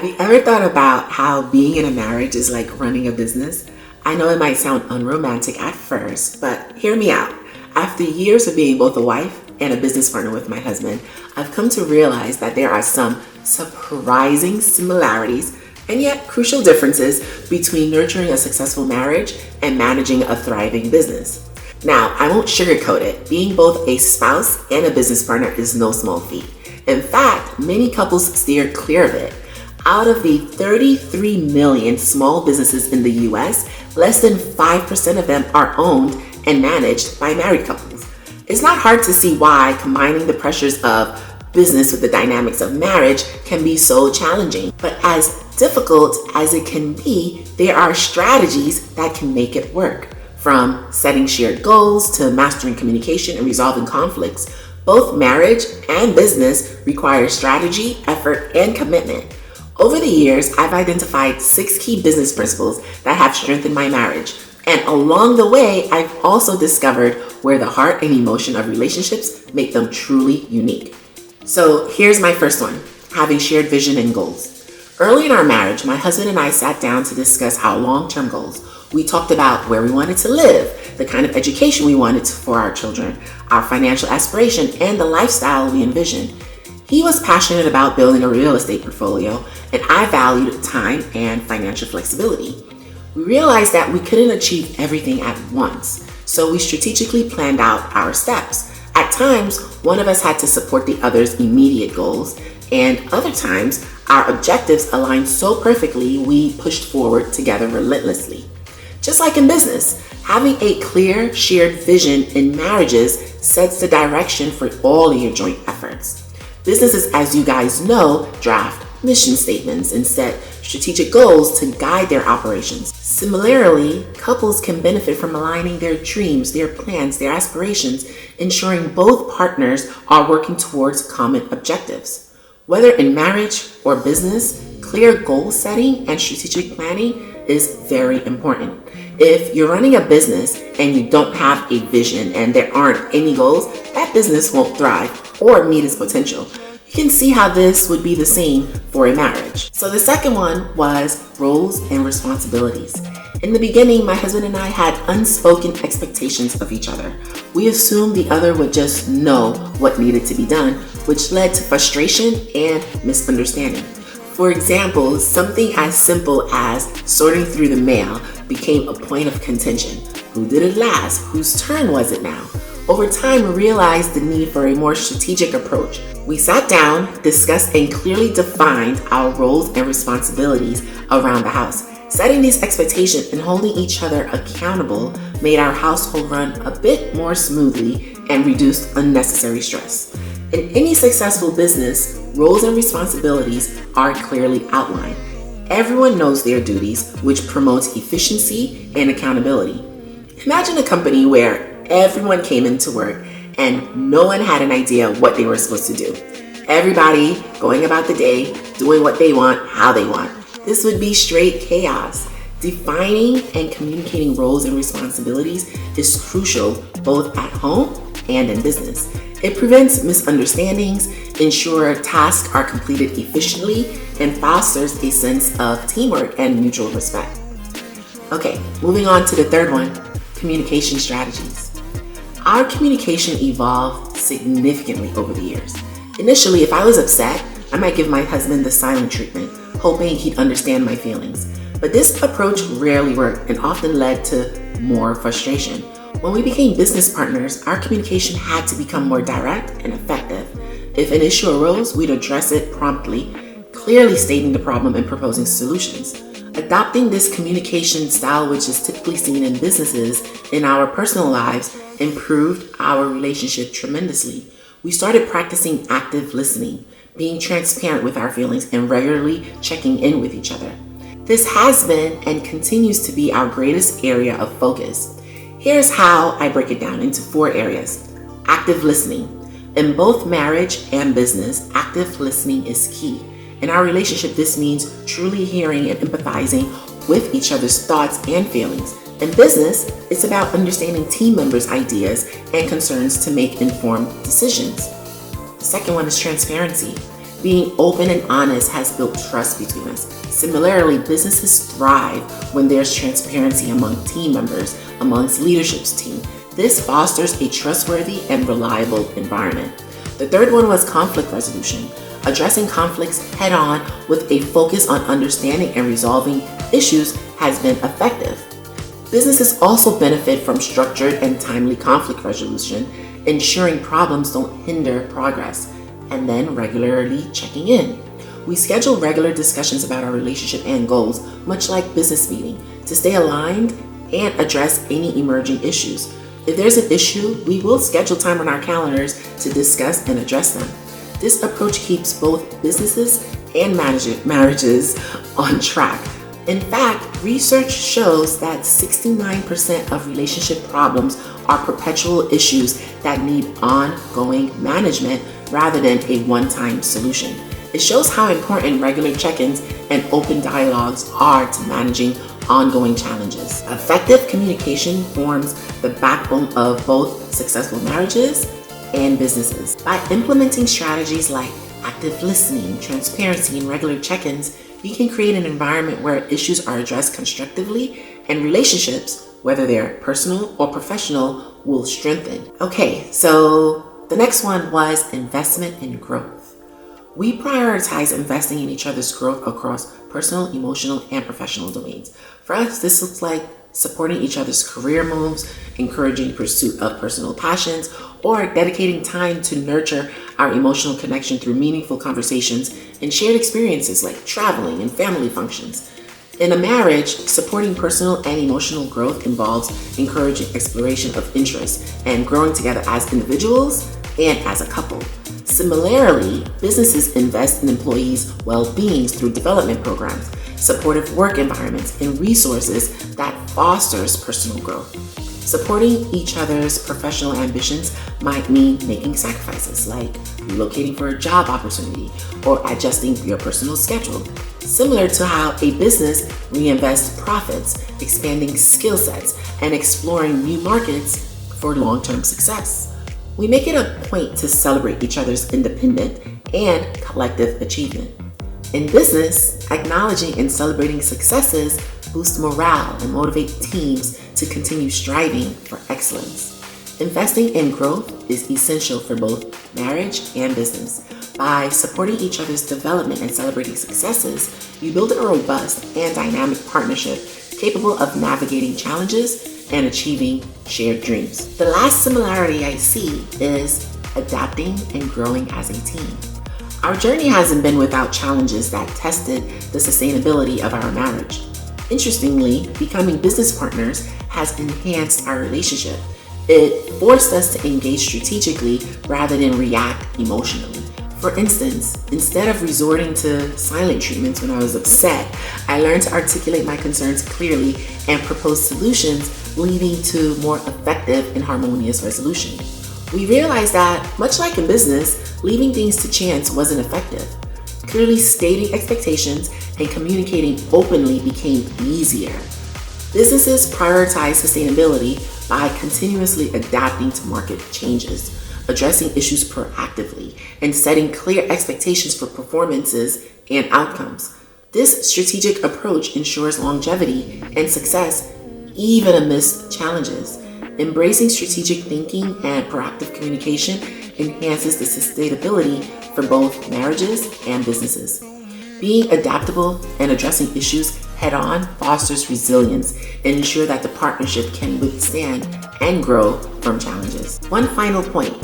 Have you ever thought about how being in a marriage is like running a business? I know it might sound unromantic at first, but hear me out. After years of being both a wife and a business partner with my husband, I've come to realize that there are some surprising similarities and yet crucial differences between nurturing a successful marriage and managing a thriving business. Now, I won't sugarcoat it. Being both a spouse and a business partner is no small feat. In fact, many couples steer clear of it. Out of the 33 million small businesses in the US, less than 5% of them are owned and managed by married couples. It's not hard to see why combining the pressures of business with the dynamics of marriage can be so challenging. But as difficult as it can be, there are strategies that can make it work. From setting shared goals to mastering communication and resolving conflicts, both marriage and business require strategy, effort, and commitment. Over the years, I've identified 6 key business principles that have strengthened my marriage. And along the way, I've also discovered where the heart and emotion of relationships make them truly unique. So here's my first one, having shared vision and goals. Early in our marriage, my husband and I sat down to discuss our long-term goals. We talked about where we wanted to live, the kind of education we wanted for our children, our financial aspiration, and the lifestyle we envisioned. He was passionate about building a real estate portfolio, and I valued time and financial flexibility. We realized that we couldn't achieve everything at once, so we strategically planned out our steps. At times, one of us had to support the other's immediate goals, and other times, our objectives aligned so perfectly we pushed forward together relentlessly. Just like in business, having a clear, shared vision in marriages sets the direction for all of your joint efforts. Businesses, as you guys know, draft mission statements and set strategic goals to guide their operations. Similarly, couples can benefit from aligning their dreams, their plans, their aspirations, ensuring both partners are working towards common objectives. Whether in marriage or business, clear goal setting and strategic planning is very important. If you're running a business and you don't have a vision and there aren't any goals, that business won't thrive or meet its potential. You can see how this would be the same for a marriage. So the second one was roles and responsibilities. In the beginning, my husband and I had unspoken expectations of each other. We assumed the other would just know what needed to be done, which led to frustration and misunderstanding. For example, something as simple as sorting through the mail became a point of contention. Who did it last? Whose turn was it now? Over time, we realized the need for a more strategic approach. We sat down, discussed, and clearly defined our roles and responsibilities around the house. Setting these expectations and holding each other accountable made our household run a bit more smoothly and reduced unnecessary stress. In any successful business, roles and responsibilities are clearly outlined. Everyone knows their duties, which promotes efficiency and accountability. Imagine a company where everyone came into work and no one had an idea what they were supposed to do. Everybody going about the day, doing what they want, how they want. This would be straight chaos. Defining and communicating roles and responsibilities is crucial both at home and in business. It prevents misunderstandings, ensures tasks are completed efficiently, and fosters a sense of teamwork and mutual respect. Okay, moving on to the third one, communication strategies. Our communication evolved significantly over the years. Initially, if I was upset, I might give my husband the silent treatment, hoping he'd understand my feelings. But this approach rarely worked and often led to more frustration. When we became business partners, our communication had to become more direct and effective. If an issue arose, we'd address it promptly, clearly stating the problem and proposing solutions. Adopting this communication style, which is typically seen in businesses, in our personal lives, improved our relationship tremendously. We started practicing active listening, being transparent with our feelings, and regularly checking in with each other. This has been and continues to be our greatest area of focus. Here's how I break it down into 4 areas. Active listening. In both marriage and business, active listening is key. In our relationship, this means truly hearing and empathizing with each other's thoughts and feelings. In business, it's about understanding team members' ideas and concerns to make informed decisions. The second one is transparency. Being open and honest has built trust between us. Similarly, businesses thrive when there's transparency among team members, amongst leadership's team. This fosters a trustworthy and reliable environment. The third one was conflict resolution. Addressing conflicts head on with a focus on understanding and resolving issues has been effective. Businesses also benefit from structured and timely conflict resolution, ensuring problems don't hinder progress, and then regularly checking in. We schedule regular discussions about our relationship and goals, much like business meeting, to stay aligned and address any emerging issues. If there's an issue, we will schedule time on our calendars to discuss and address them. This approach keeps both businesses and marriages on track. In fact, research shows that 69% of relationship problems are perpetual issues that need ongoing management rather than a one-time solution. It shows how important regular check-ins and open dialogues are to managing ongoing challenges. Effective communication forms the backbone of both successful marriages and businesses. By implementing strategies like active listening, transparency, and regular check-ins, we can create an environment where issues are addressed constructively and relationships, whether they're personal or professional, will strengthen. Okay, so the next one was investment in growth. We prioritize investing in each other's growth across personal, emotional, and professional domains. For us, this looks like supporting each other's career moves, encouraging pursuit of personal passions, or dedicating time to nurture our emotional connection through meaningful conversations and shared experiences like traveling and family functions. In a marriage, supporting personal and emotional growth involves encouraging exploration of interests and growing together as individuals and as a couple. Similarly, businesses invest in employees' well-being through development programs, supportive work environments, and resources that fosters personal growth. Supporting each other's professional ambitions might mean making sacrifices like relocating for a job opportunity or adjusting your personal schedule. Similar to how a business reinvests profits, expanding skill sets, and exploring new markets for long-term success. We make it a point to celebrate each other's independent and collective achievement. In business, acknowledging and celebrating successes boosts morale and motivate teams to continue striving for excellence. Investing in growth is essential for both marriage and business. By supporting each other's development and celebrating successes, you build a robust and dynamic partnership capable of navigating challenges and achieving shared dreams. The last similarity I see is adapting and growing as a team. Our journey hasn't been without challenges that tested the sustainability of our marriage. Interestingly, becoming business partners has enhanced our relationship. It forced us to engage strategically rather than react emotionally. For instance, instead of resorting to silent treatments when I was upset, I learned to articulate my concerns clearly and propose solutions, leading to more effective and harmonious resolution. We realized that, much like in business, leaving things to chance wasn't effective. Clearly stating expectations and communicating openly became easier. Businesses prioritize sustainability by continuously adapting to market changes, addressing issues proactively, and setting clear expectations for performances and outcomes. This strategic approach ensures longevity and success even amidst challenges. Embracing strategic thinking and proactive communication enhances the sustainability for both marriages and businesses. Being adaptable and addressing issues head-on fosters resilience and ensures that the partnership can withstand and grow from challenges. One final point,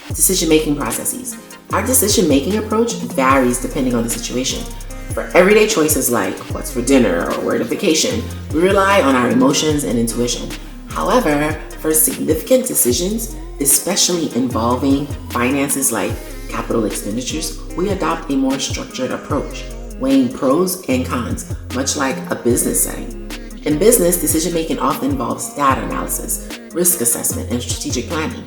decision-making processes. Our decision-making approach varies depending on the situation. For everyday choices like what's for dinner or where to vacation, we rely on our emotions and intuition. However, for significant decisions, especially involving finances like capital expenditures, we adopt a more structured approach, weighing pros and cons, much like a business setting. In business, decision-making often involves data analysis, risk assessment, and strategic planning.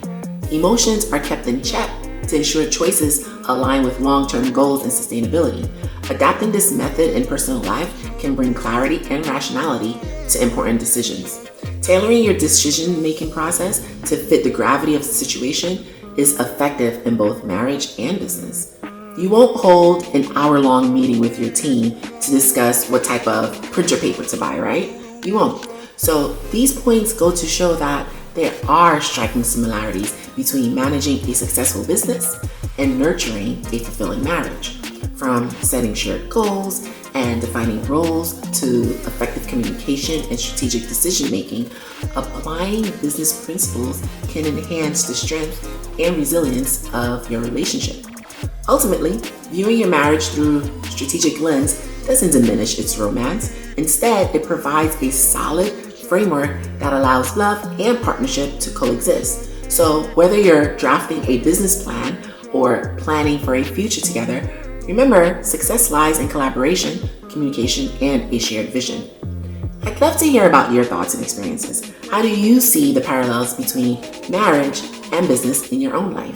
Emotions are kept in check to ensure choices align with long-term goals and sustainability. Adapting this method in personal life can bring clarity and rationality to important decisions. Tailoring your decision-making process to fit the gravity of the situation is effective in both marriage and business. You won't hold an hour-long meeting with your team to discuss what type of printer paper to buy, right? You won't. So these points go to show that there are striking similarities between managing a successful business and nurturing a fulfilling marriage. From setting shared goals and defining roles to effective communication and strategic decision making, applying business principles can enhance the strength and resilience of your relationship. Ultimately, viewing your marriage through strategic lens doesn't diminish its romance. Instead, it provides a solid framework that allows love and partnership to coexist. So, whether you're drafting a business plan or planning for a future together, remember, success lies in collaboration, communication, and a shared vision. I'd love to hear about your thoughts and experiences. How do you see the parallels between marriage and business in your own life?